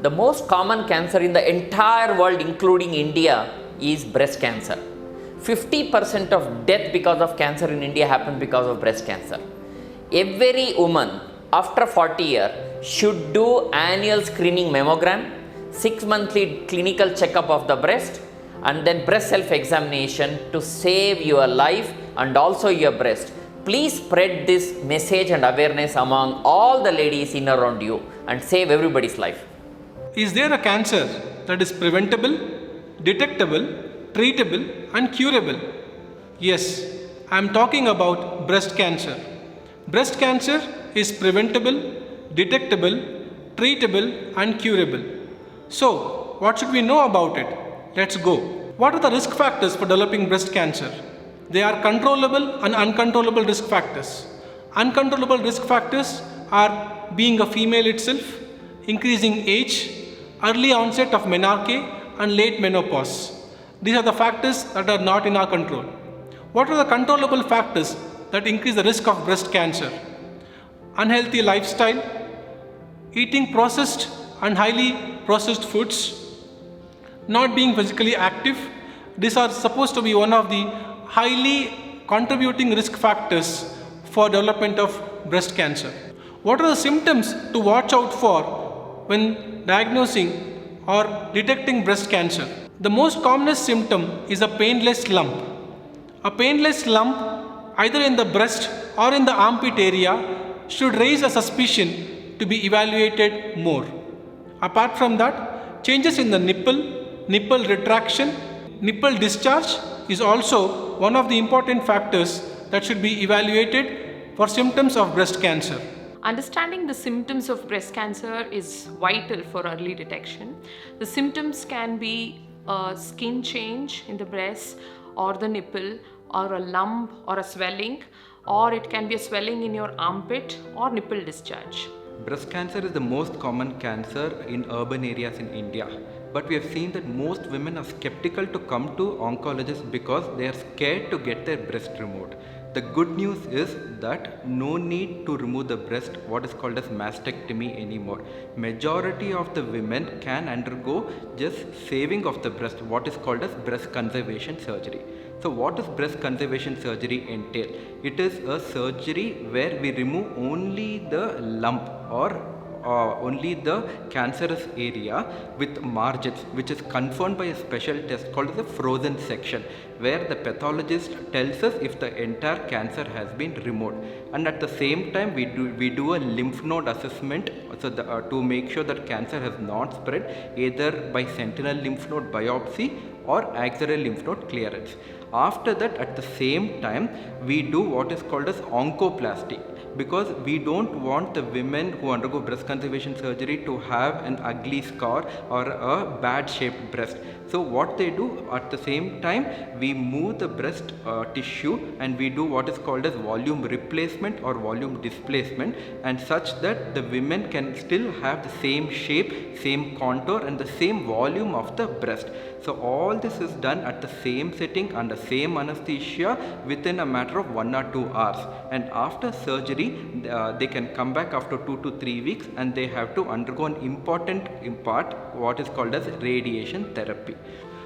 The most common cancer in the entire world, including India, is breast cancer. 50% of death because of cancer in India happens because of breast cancer. Every woman after 40 years should do annual screening mammogram, 6 monthly clinical checkup of the breast, and then breast self-examination to save your life and also your breast. Please spread this message and awareness among all the ladies in around you and save everybody's life. Is there a cancer that is preventable, detectable, treatable and curable? Yes, I am talking about breast cancer. Breast cancer is preventable, detectable, treatable and curable. So, what should we know about it? Let's go. What are the risk factors for developing breast cancer? They are controllable and uncontrollable risk factors. Uncontrollable risk factors are being a female itself, increasing age, early onset of menarche and late menopause. These are the factors that are not in our control. What are the controllable factors that increase the risk of breast cancer? Unhealthy lifestyle, eating processed and highly processed foods, not being physically active. These are supposed to be one of the highly contributing risk factors for development of breast cancer. What are the symptoms to watch out for when diagnosing or detecting breast cancer? The most commonest symptom is a painless lump. A painless lump either in the breast or in the armpit area should raise a suspicion to be evaluated more. Apart from that, changes in the nipple retraction, nipple discharge is also one of the important factors that should be evaluated for symptoms of breast cancer. Understanding the symptoms of breast cancer is vital for early detection. The symptoms can be a skin change in the breast or the nipple, or a lump or a swelling, or it can be a swelling in your armpit or nipple discharge. Breast cancer is the most common cancer in urban areas in India. But we have seen that most women are skeptical to come to oncologists because they are scared to get their breast removed. The good news is that no need to remove the breast, what is called as mastectomy anymore. Majority of the women can undergo just saving of the breast, what is called as breast conservation surgery. So what does breast conservation surgery entail? It is a surgery where we remove only the lump or only the cancerous area with margins, which is confirmed by a special test called the frozen section, where the pathologist tells us if the entire cancer has been removed. And at the same time we do a lymph node assessment so to make sure that cancer has not spread either by sentinel lymph node biopsy or axillary lymph node clearance. After that, at the same time, we do what is called as oncoplasty, because we don't want the women who undergo breast conservation surgery to have an ugly scar or a bad shaped breast. So what they do at the same time, we move the breast tissue and we do what is called as volume replacement or volume displacement, and such that the women can still have the same shape, same contour and the same volume of the breast. So all this is done at the same setting under same anesthesia within a matter of 1 or 2 hours. And after surgery, they can come back after 2 to 3 weeks and they have to undergo an important part, what is called as radiation therapy.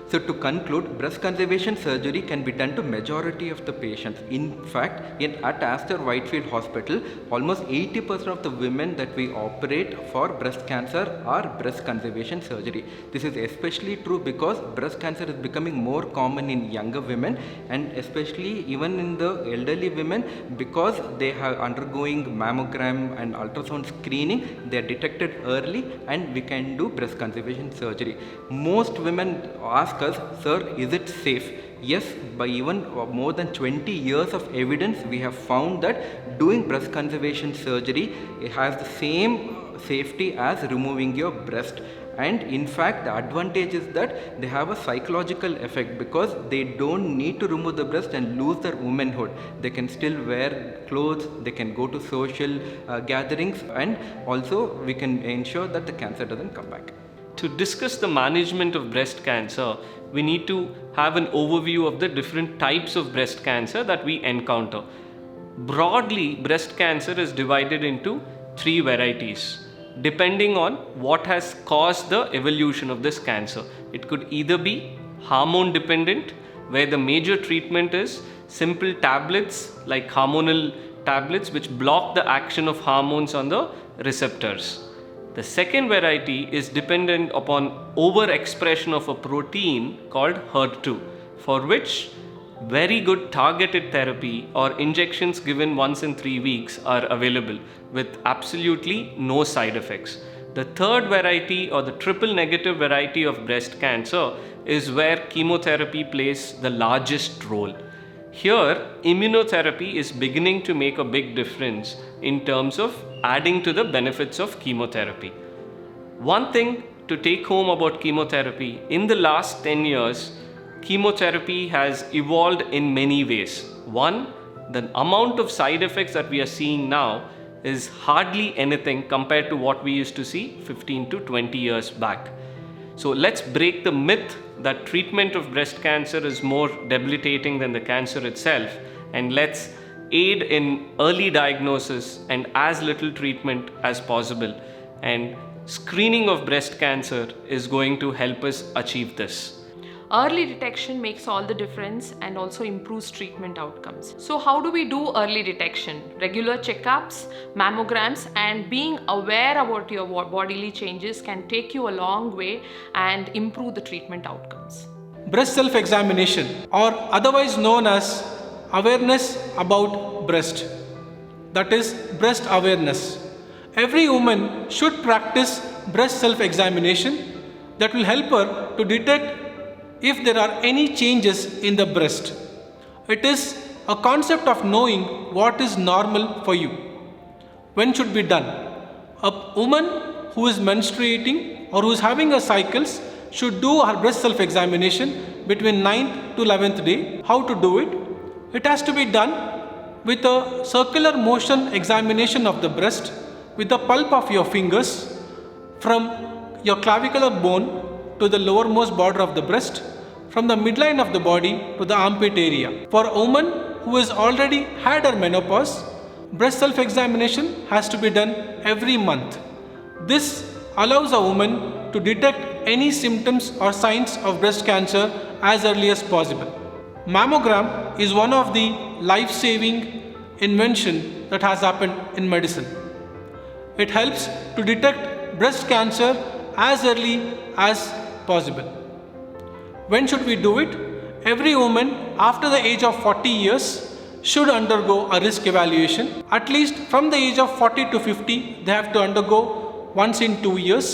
So to conclude, breast conservation surgery can be done to majority of the patients. In fact, at Aster Whitefield Hospital, almost 80% of the women that we operate for breast cancer are breast conservation surgery. This is especially true because breast cancer is becoming more common in younger women, and especially even in the elderly women, because they are undergoing mammogram and ultrasound screening. They are detected early and we can do breast conservation surgery. Most women ask us, sir, is it safe? Yes, by even more than 20 years of evidence, we have found that doing breast conservation surgery, it has the same safety as removing your breast. And in fact, the advantage is that they have a psychological effect, because they don't need to remove the breast and lose their womanhood. They can still wear clothes, they can go to social gatherings, and also we can ensure that the cancer doesn't come back. To discuss the management of breast cancer, we need to have an overview of the different types of breast cancer that we encounter. Broadly, breast cancer is divided into 3 varieties. depending on what has caused the evolution of this cancer. It could either be hormone dependent, where the major treatment is simple tablets like hormonal tablets which block the action of hormones on the receptors. The second variety is dependent upon overexpression of a protein called HER2, for which very good targeted therapy or injections given once in 3 weeks are available with absolutely no side effects. The third variety, or the triple negative variety of breast cancer, is where chemotherapy plays the largest role. Here, immunotherapy is beginning to make a big difference in terms of adding to the benefits of chemotherapy. One thing to take home about chemotherapy: in the last 10 years, chemotherapy has evolved in many ways. One, the amount of side effects that we are seeing now is hardly anything compared to what we used to see 15 to 20 years back. So let's break the myth that treatment of breast cancer is more debilitating than the cancer itself, and let's aid in early diagnosis and as little treatment as possible. And screening of breast cancer is going to help us achieve this. Early detection makes all the difference and also improves treatment outcomes. So how do we do early detection? Regular checkups, mammograms, and being aware about your bodily changes can take you a long way and improve the treatment outcomes. Breast self-examination, or otherwise known as awareness about breast, that is breast awareness. Every woman should practice breast self-examination that will help her to detect if there are any changes in the breast. It is a concept of knowing what is normal for you. When should be done? A woman who is menstruating or who is having her cycles should do her breast self-examination between 9th to 11th day. How to do it? It has to be done with a circular motion examination of the breast with the pulp of your fingers from your clavicular bone to the lowermost border of the breast, from the midline of the body to the armpit area. For a woman who has already had her menopause, breast self-examination has to be done every month. This allows a woman to detect any symptoms or signs of breast cancer as early as possible. Mammogram is one of the life-saving invention that has happened in medicine. It helps to detect breast cancer as early as possible. When should we do it? Every woman after the age of 40 years should undergo a risk evaluation. At least from the age of 40 to 50, they have to undergo once in 2 years.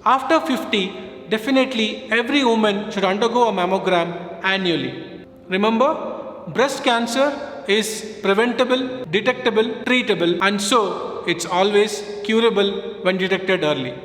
After 50, definitely every woman should undergo a mammogram annually. Remember, breast cancer is preventable, detectable, treatable, and so it's always curable when detected early.